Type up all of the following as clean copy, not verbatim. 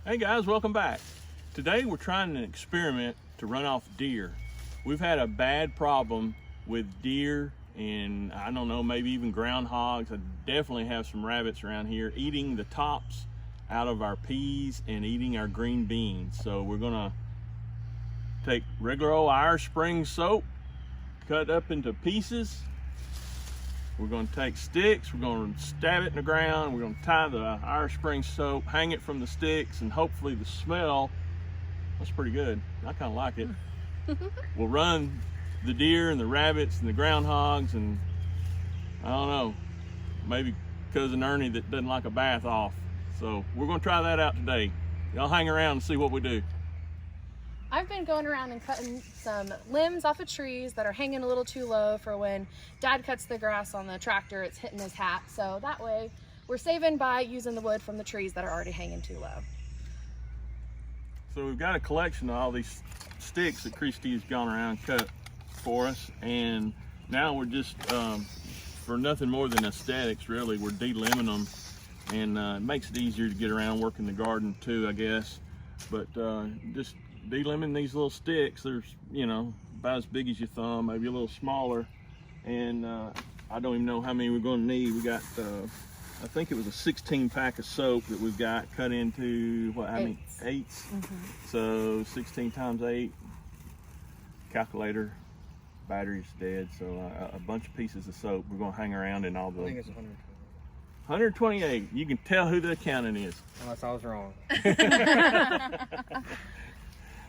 Hey guys, welcome back. Today we're trying an experiment to run off deer. We've had a bad problem with deer and I don't know, maybe even groundhogs. I definitely have some rabbits around here eating the tops out of our peas and eating our green beans. So we're gonna take regular old Irish Spring soap, cut up into pieces. We're going to take sticks, we're going to stab it in the ground, we're going to tie the Irish Spring soap, hang it from the sticks, and hopefully the smell, that's pretty good. I kind of like it. We'll run the deer and the rabbits and the groundhogs and I don't know, maybe Cousin Ernie that doesn't like a bath off. So we're going to try that out today. Y'all hang around and see what we do. I've been going around and cutting some limbs off of trees that are hanging a little too low for when Dad cuts the grass on the tractor, it's hitting his hat. So that way we're saving by using the wood from the trees that are already hanging too low. So we've got a collection of all these sticks that Christy has gone around and cut for us. And now we're just, for nothing more than aesthetics really, we're de-limbing them. And it makes it easier to get around working the garden too, I guess. But just de-limbing these little sticks. There's, you know, about as big as your thumb, maybe a little smaller. And I don't even know how many we're going to need. We got, I think it was a 16 pack of soap that we've got cut into, what, how many? Eights. So 16 times 8, calculator, battery's dead. So a bunch of pieces of soap. We're going to hang around in all the. I think it's 120. 128. You can tell who the accountant is. Unless I was wrong.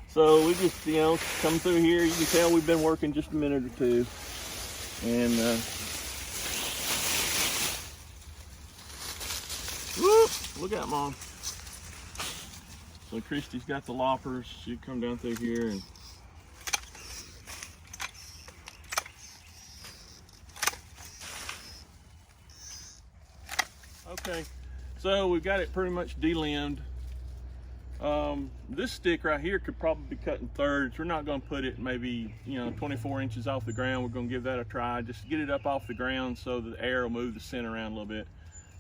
So we just, you know, come through here. You can tell we've been working just a minute or two. And whoop, look out, Mom. So Christy's got the loppers. She'll come down through here and okay, so we've got it pretty much de-limbed. This stick right here could probably be cut in thirds. We're not going to put it maybe, you know, 24 inches off the ground. We're going to give that a try. Just get it up off the ground so the air will move the scent around a little bit.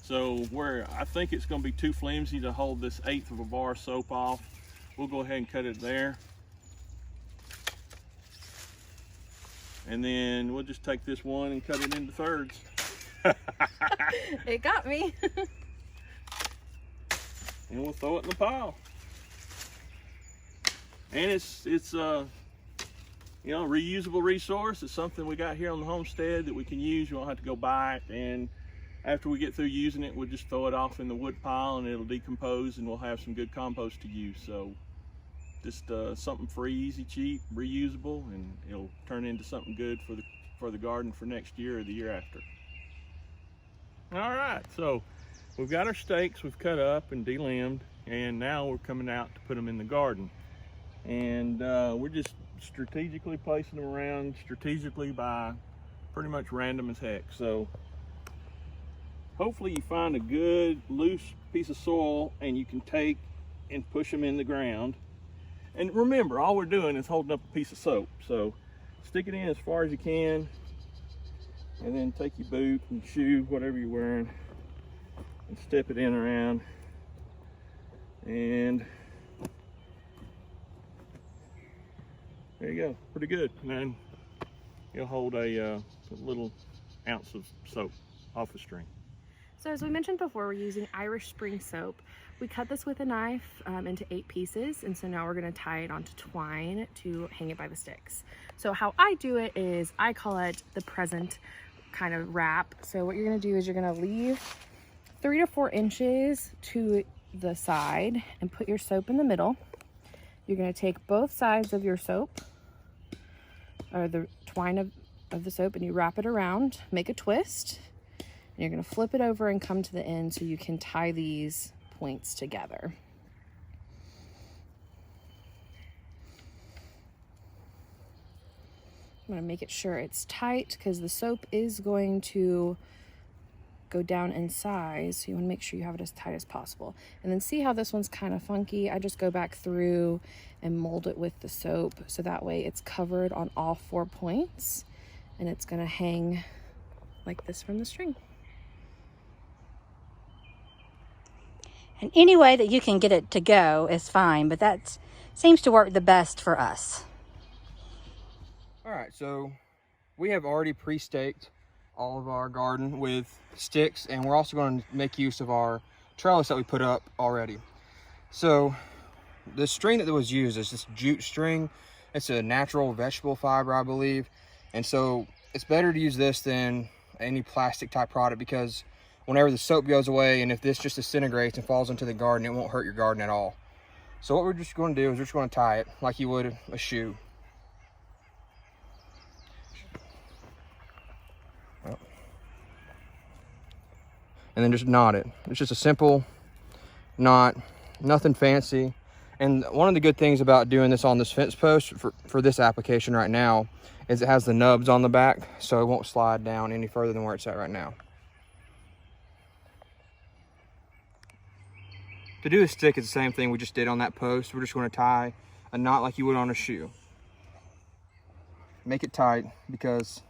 So where I think it's going to be too flimsy to hold this 1/8 of a bar soap off, we'll go ahead and cut it there. And then we'll just take this one and cut it into thirds. It got me. And we'll throw it in the pile. And it's you know, reusable resource. It's something we got here on the homestead that we can use. You won't have to go buy it. And after we get through using it, we'll just throw it off in the wood pile and it'll decompose and we'll have some good compost to use. So just something free, easy, cheap, reusable, and it'll turn into something good for the garden for next year or the year after. All right, so we've got our stakes we've cut up and de-limbed, and now we're coming out to put them in the garden. And we're just strategically placing them around, strategically by pretty much random as heck. So hopefully you find a good loose piece of soil and you can take and push them in the ground. And remember, all we're doing is holding up a piece of soap. So stick it in as far as you can, and then take your boot and shoe, whatever you're wearing, and step it in around. And there you go, pretty good. And then you'll hold a little ounce of soap off the string. So as we mentioned before, we're using Irish Spring soap. We cut this with a knife into 8 pieces, and so now we're going to tie it onto twine to hang it by the sticks. So how I do it is I call it the present kind of wrap. So what you're going to do is you're going to leave 3 to 4 inches to the side and put your soap in the middle. You're going to take both sides of your soap, or the twine of the soap, and you wrap it around, make a twist, and you're going to flip it over and come to the end so you can tie these points together. I'm going to make it sure it's tight because the soap is going to go down in size, so you want to make sure you have it as tight as possible. And then see how this one's kind of funky? I just go back through and mold it with the soap so that way it's covered on all 4 points and it's going to hang like this from the string. And any way that you can get it to go is fine, but that seems to work the best for us. All right, so we have already pre-staked all of our garden with sticks, and we're also going to make use of our trellis that we put up already. So the string that was used is this jute string. It's a natural vegetable fiber, I believe, and so it's better to use this than any plastic type product, because whenever the soap goes away and if this just disintegrates and falls into the garden, it won't hurt your garden at all. So what we're just going to do is we're just going to tie it like you would a shoe. And then just knot it. It's just a simple knot, nothing fancy. And one of the good things about doing this on this fence post for this application right now is it has the nubs on the back, so it won't slide down any further than where it's at right now. To do the stick, it's the same thing we just did on that post. We're just going to tie a knot like you would on a shoe. Make it tight, because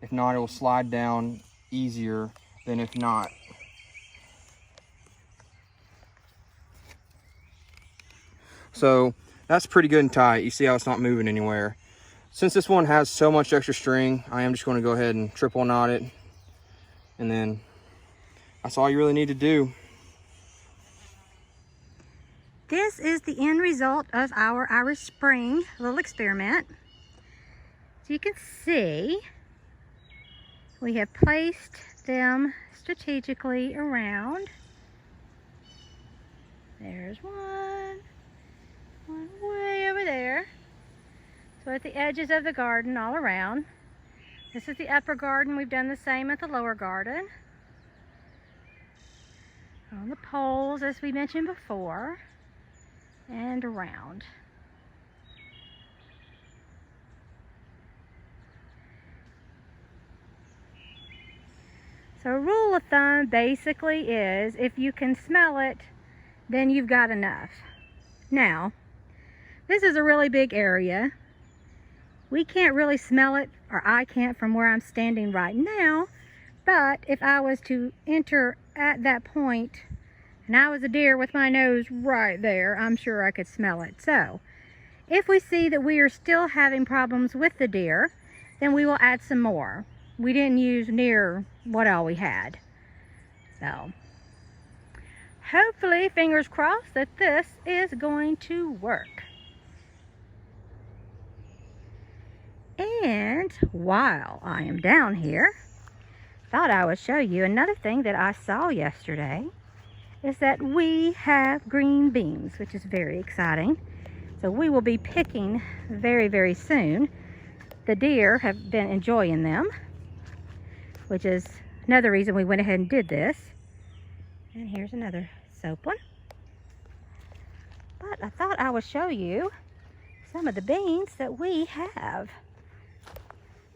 if not, it will slide down easier than if not. So that's pretty good and tight. You see how it's not moving anywhere. Since this one has so much extra string, I am just going to go ahead and triple knot it. And then that's all you really need to do. This is the end result of our Irish Spring little experiment. As you can see, we have placed them strategically around. There's one way over there. So at the edges of the garden all around. This is the upper garden. We've done the same at the lower garden. On the poles, as we mentioned before, and around. So a rule of thumb basically is if you can smell it, then you've got enough. Now, this is a really big area. We can't really smell it, or I can't from where I'm standing right now, but if I was to enter at that point and I was a deer with my nose right there, I'm sure I could smell it. So if we see that we are still having problems with the deer, then we will add some more. We didn't use near what all we had. So hopefully, fingers crossed, that this is going to work. And while I am down here, thought I would show you another thing that I saw yesterday, is that we have green beans, which is very exciting. So we will be picking very, very soon. The deer have been enjoying them, which is another reason we went ahead and did this. And here's another soap one. But I thought I would show you some of the beans that we have,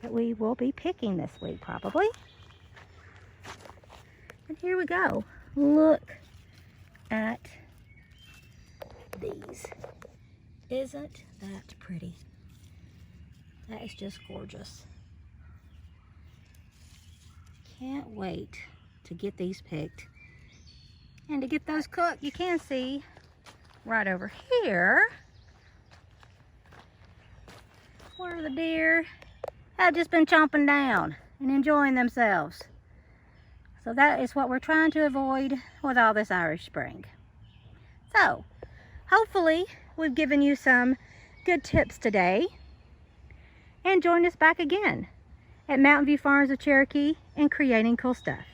that we will be picking this week probably. And here we go. Look at these. Isn't that pretty? That is just gorgeous. Can't wait to get these picked and to get those cooked. You can see right over here where the deer have just been chomping down and enjoying themselves. So that is what we're trying to avoid with all this Irish Spring. So hopefully we've given you some good tips today, and join us back again at Mountain View Farms of Cherokee and Creating Cool Stuff.